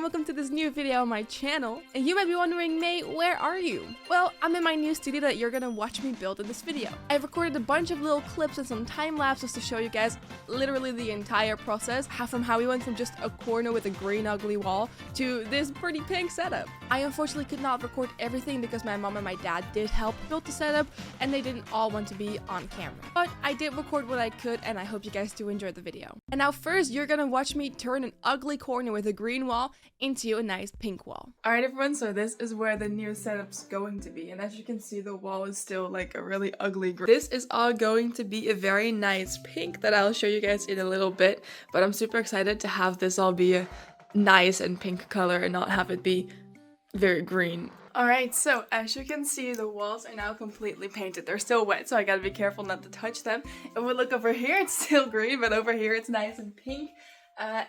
welcome to this new video on my channel. And you might be wondering, May, where are you? Well, I'm in my new studio that you're gonna watch me build in this video. I've recorded a bunch of little clips and some time lapses to show you guys literally the entire process, from how we went from just a corner with a green ugly wall to this pretty pink setup. I unfortunately could not record everything because my mom and my dad did help build the setup and they didn't all want to be on camera. But I did record what I could and I hope you guys do enjoy the video. And now first, you're gonna watch me turn an ugly corner with a green wall into a nice pink wall. Alright everyone, so this is where the new setup's going to be, and as you can see the wall is still like a really ugly green. This is all going to be a very nice pink that I'll show you guys in a little bit, but I'm super excited to have this all be a nice and pink color and not have it be very green. Alright, so as you can see, the walls are now completely painted. They're still wet, so I gotta be careful not to touch them. If we look over here, it's still green, but over here it's nice and pink.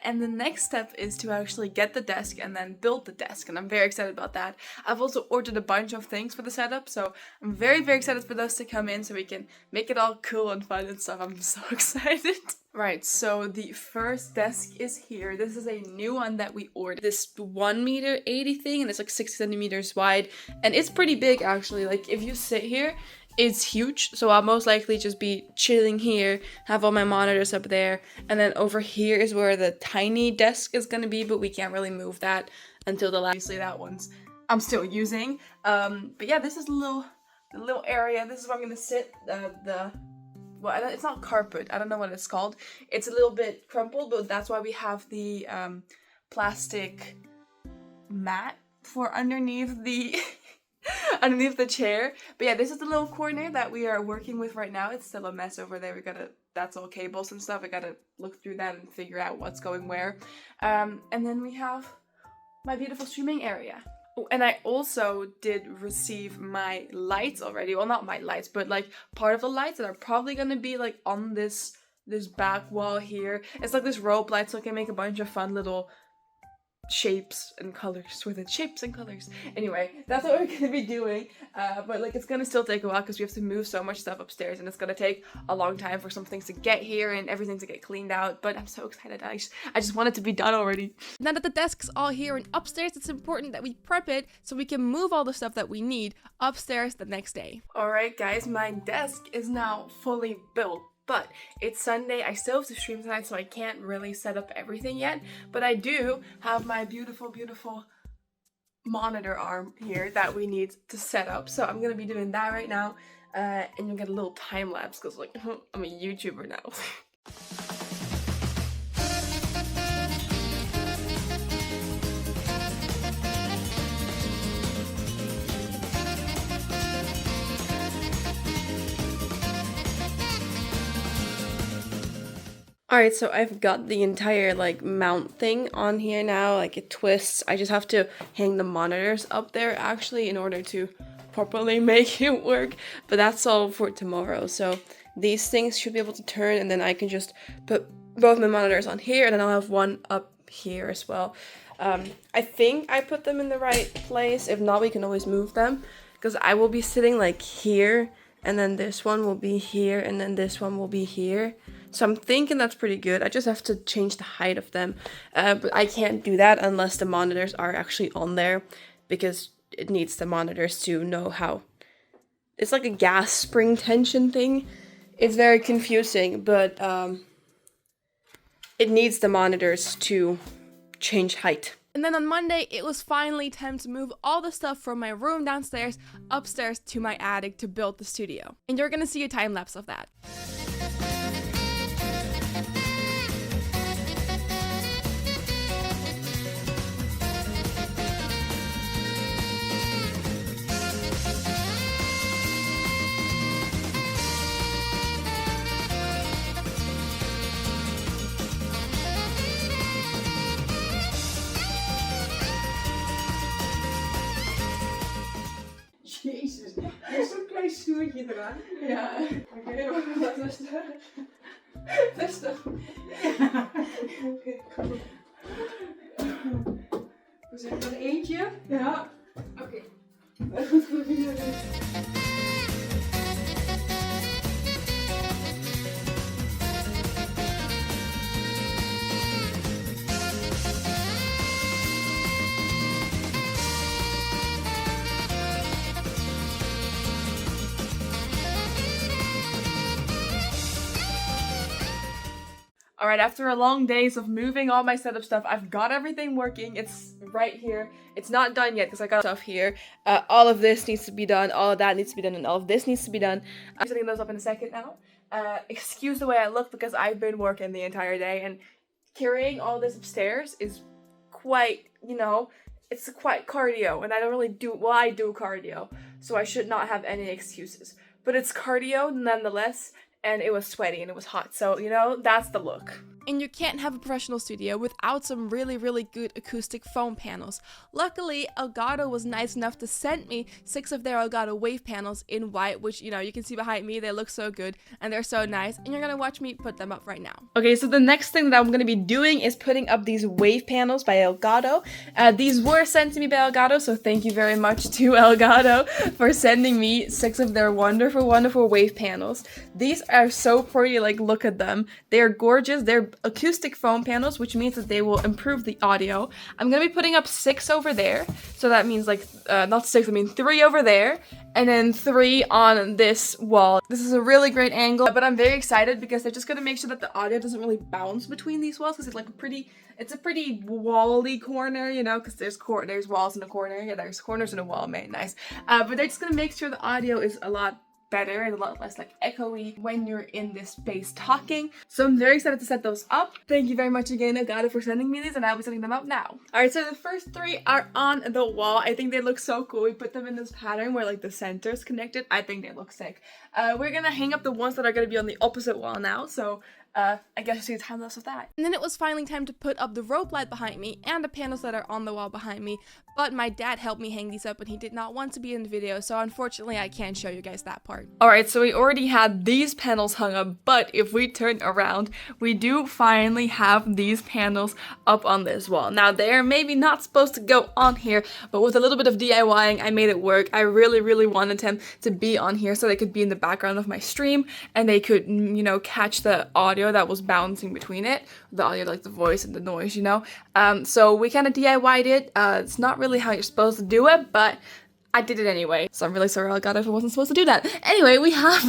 And the next step is to actually get the desk and then build the desk, and I'm very excited about that. I've also ordered a bunch of things for the setup, so I'm very excited for those to come in so we can make it all cool and fun and stuff. I'm so excited. Right, so the first desk is here. This is a new one that we ordered. This 1.80 meter thing, and it's like 60 centimeters wide, and it's pretty big actually. Like if you sit here, it's huge, so I'll most likely just be chilling here, have all my monitors up there, and then over here is where the tiny desk is gonna be, but we can't really move that until the last. Obviously that one's I'm still using. But yeah, this is the little area. This is where I'm gonna sit. Well, it's not carpet. I don't know what it's called. It's a little bit crumpled, but that's why we have the plastic mat for underneath the underneath the chair. But yeah, this is the little corner that we are working with right now. It's still a mess over there. That's all cables and stuff. I gotta look through that and figure out what's going where. And then we have my beautiful streaming area. Oh, and I also did receive my lights already. Well, not my lights, but like part of the lights that are probably gonna be like on this back wall here. It's like this rope light, so I can make a bunch of fun little shapes and colors with it. Shapes and colors. Anyway, that's what we're gonna be doing. But like it's gonna still take a while because we have to move so much stuff upstairs, and it's gonna take a long time for some things to get here and everything to get cleaned out. But I'm so excited. I just want it to be done already. Now that the desk's all here and upstairs, it's important that we prep it so we can move all the stuff that we need upstairs the next day. Alright guys, my desk is now fully built. But it's Sunday, I still have to stream tonight, so I can't really set up everything yet. But I do have my beautiful monitor arm here that we need to set up. So I'm gonna be doing that right now. And you'll get a little time lapse because like I'm a YouTuber now. Alright, so I've got the entire like mount thing on here now, like it twists. I just have to hang the monitors up there actually in order to properly make it work, but that's all for tomorrow. So these things should be able to turn, and then I can just put both my monitors on here, and then I'll have one up here as well. I think I put them in the right place. If not, we can always move them, because I will be sitting like here, and then this one will be here, and then this one will be here. So I'm thinking that's pretty good. I just have to change the height of them. But I can't do that unless the monitors are actually on there, because it needs the monitors to know how. It's like a gas spring tension thing. It's very confusing, but it needs the monitors to change height. And then on Monday, it was finally time to move all the stuff from my room downstairs upstairs to my attic to build the studio. And you're gonna see a time lapse of that. Jezus, je hebt zo'n klein snoertje eraan. Ja. Oké, wat was dat? Rustig. Oké, kom. We zijn er eentje. Ja. Oké. Goed proberen. Alright, after a long days of moving all my setup stuff, I've got everything working. It's right here. It's not done yet because I got stuff here. All of this needs to be done, all of that needs to be done, and all of this needs to be done. I'm setting those up in a second now. Excuse the way I look because I've been working the entire day, and carrying all this upstairs is quite, you know, it's quite cardio, and I don't really do, well, I do cardio, so I should not have any excuses. But it's cardio nonetheless, and it was sweaty and it was hot, so, you know, that's the look. And you can't have a professional studio without some really, really good acoustic foam panels. Luckily, Elgato was nice enough to send me 6 of their Elgato wave panels in white, which, you know, you can see behind me, they look so good, and they're so nice, and you're gonna watch me put them up right now. Okay, so the next thing that I'm gonna be doing is putting up these wave panels by Elgato. These were sent to me by Elgato, so thank you very much to Elgato for sending me 6 of their wonderful, wonderful wave panels. These are so pretty, like, look at them. They're gorgeous. They're acoustic foam panels, which means that they will improve the audio. I'm gonna be putting up 6 over there, so that means like not 6, I mean 3 over there, and then 3 on this wall. This is a really great angle, but I'm very excited because they're just gonna make sure that the audio doesn't really bounce between these walls, because it's like it's a pretty wall-y corner, you know, because there's walls in the corner. Yeah, there's corners in a wall, made nice. But they're just gonna make sure the audio is a lot better and a lot less like echoey when you're in this space talking. So I'm very excited to set those up. Thank you very much again, Elgato, for sending me these, and I'll be setting them up now. Alright, so the first 3 are on the wall. I think they look so cool. We put them in this pattern where like the center is connected. I think they look sick. We're gonna hang up the ones that are gonna be on the opposite wall now, so I guess it's time with that. And then it was finally time to put up the rope light behind me and the panels that are on the wall behind me, but my dad helped me hang these up and he did not want to be in the video, so unfortunately I can't show you guys that part. Alright, so we already had these panels hung up, but if we turn around, we do finally have these panels up on this wall. Now they're maybe not supposed to go on here, but with a little bit of DIYing, I made it work. I really, really wanted them to be on here so they could be in the background of my stream and they could, you know, catch the audio that was bouncing between it, the audio, like the voice and the noise, you know. So we kind of DIY'd it. It's not really how you're supposed to do it, but I did it anyway. So I'm really sorry, Elgato, if I wasn't supposed to do that. Anyway, we have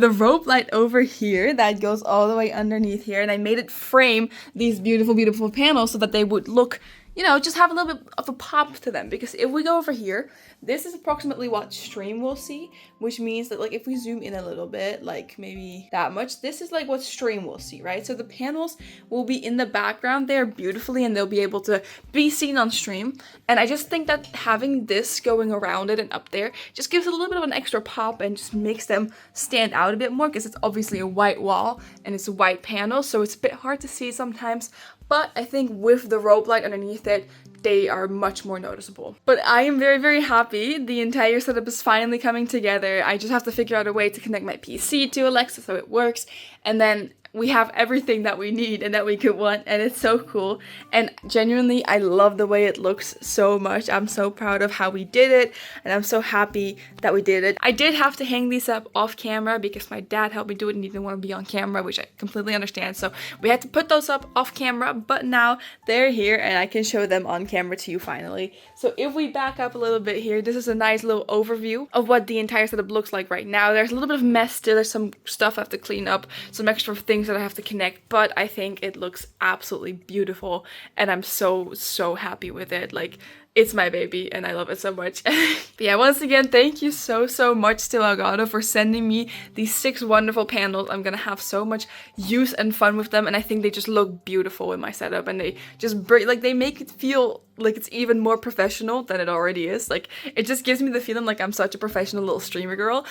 the rope light over here that goes all the way underneath here, and I made it frame these beautiful, beautiful panels so that they would look, you know, just have a little bit of a pop to them. Because if we go over here, this is approximately what stream will see, which means that like if we zoom in a little bit, like maybe that much, this is like what stream will see, right? So the panels will be in the background there beautifully and they'll be able to be seen on stream. And I just think that having this going around it and up there just gives it a little bit of an extra pop and just makes them stand out a bit more, because it's obviously a white wall and it's a white panel, so it's a bit hard to see sometimes. But I think with the rope light underneath it, they are much more noticeable. But I am very, very happy. The entire setup is finally coming together. I just have to figure out a way to connect my PC to Alexa so it works. And then we have everything that we need and that we could want, and it's so cool. And genuinely, I love the way it looks so much. I'm so proud of how we did it, and I'm so happy that we did it. I did have to hang these up off camera because my dad helped me do it and he didn't want to be on camera, which I completely understand. So we had to put those up off camera, but now they're here and I can show them on camera to you finally. So if we back up a little bit here, this is a nice little overview of what the entire setup looks like right now. There's a little bit of mess still, there's some stuff I have to clean up, some extra things that I have to connect, but I think it looks absolutely beautiful and I'm so happy with it. Like, it's my baby and I love it so much. But yeah, once again, thank you so much to Elgato for sending me these 6 wonderful panels. I'm gonna have so much use and fun with them, and I think they just look beautiful in my setup, and they just like they make it feel like it's even more professional than it already is. Like, it just gives me the feeling like I'm such a professional little streamer girl.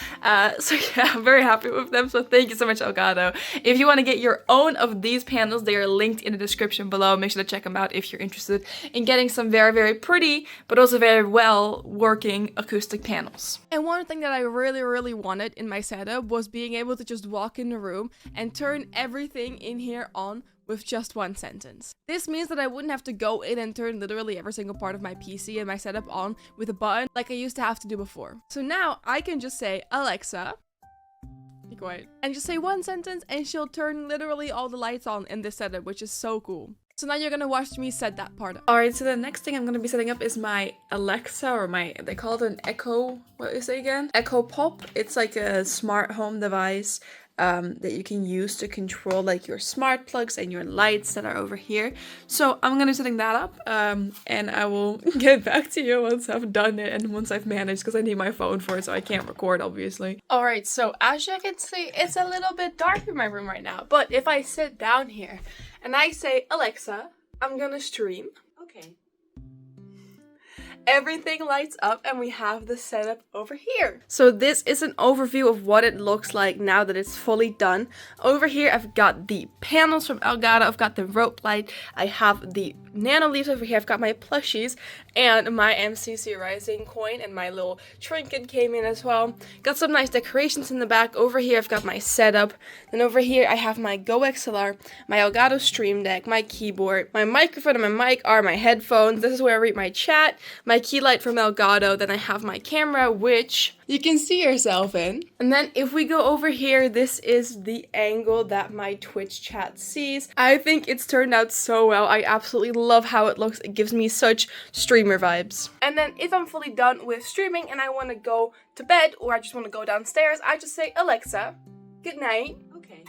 So yeah, I'm very happy with them, so thank you so much, Elgato. If you want to get your own of these panels, they are linked in the description below. Make sure to check them out if you're interested in getting some very, very pretty but also very well working acoustic panels. And one thing that I really wanted in my setup was being able to just walk in the room and turn everything in here on with just one sentence. This means that I wouldn't have to go in and turn literally every single part of my PC and my setup on with a button like I used to have to do before. So now I can just say, Alexa, be quiet, and just say one sentence and she'll turn literally all the lights on in this setup, which is so cool. So now you're gonna watch me set that part up. Alright, so the next thing I'm gonna be setting up is my Alexa, or they call it an Echo, what is it again? Echo Pop. It's like a smart home device that you can use to control like your smart plugs and your lights that are over here. So I'm gonna be setting that up, and I will get back to you once I've done it and once I've managed, because I need my phone for it, so I can't record obviously. Alright, so as you can see, it's a little bit dark in my room right now, but if I sit down here and I say, Alexa, I'm gonna stream. Okay. Everything lights up and we have the setup over here. So this is an overview of what it looks like now that it's fully done. Over here I've got the panels from Elgato, I've got the rope light, I have the nano leaves over here, I've got my plushies and my MCC Rising coin, and my little trinket came in as well. Got some nice decorations in the back. Over here I've got my setup. Then over here I have my Go XLR, my Elgato Stream Deck, my keyboard, my microphone and my mic are my headphones. This is where I read my chat, my key light from Elgato. Then I have my camera, which you can see yourself in. And then if we go over here, this is the angle that my Twitch chat sees. I think it's turned out so well. I absolutely love how it looks. It gives me such streamer vibes. And then if I'm fully done with streaming and I want to go to bed, or I just want to go downstairs, I just say, Alexa, good night. Okay.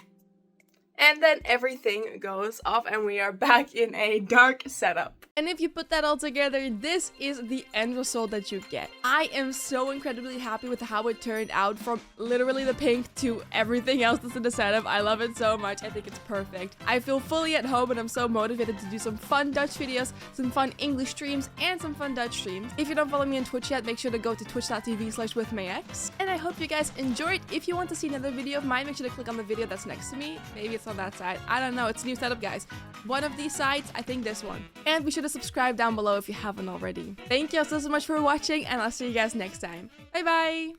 And then everything goes off and we are back in a dark setup. And if you put that all together, this is the end result that you get. I am so incredibly happy with how it turned out, from literally the pink to everything else that's in the setup. I love it so much. I think it's perfect. I feel fully at home and I'm so motivated to do some fun Dutch videos, some fun English streams, and some fun Dutch streams. If you don't follow me on Twitch yet, make sure to go to twitch.tv/withmyex. And I hope you guys enjoyed. If you want to see another video of mine, make sure to click on the video that's next to me. Maybe it's on that side. I don't know. It's a new setup, guys. One of these sides, I think this one. And be sure to subscribe down below if you haven't already. Thank you all so much for watching, and I'll see you guys next time. Bye bye!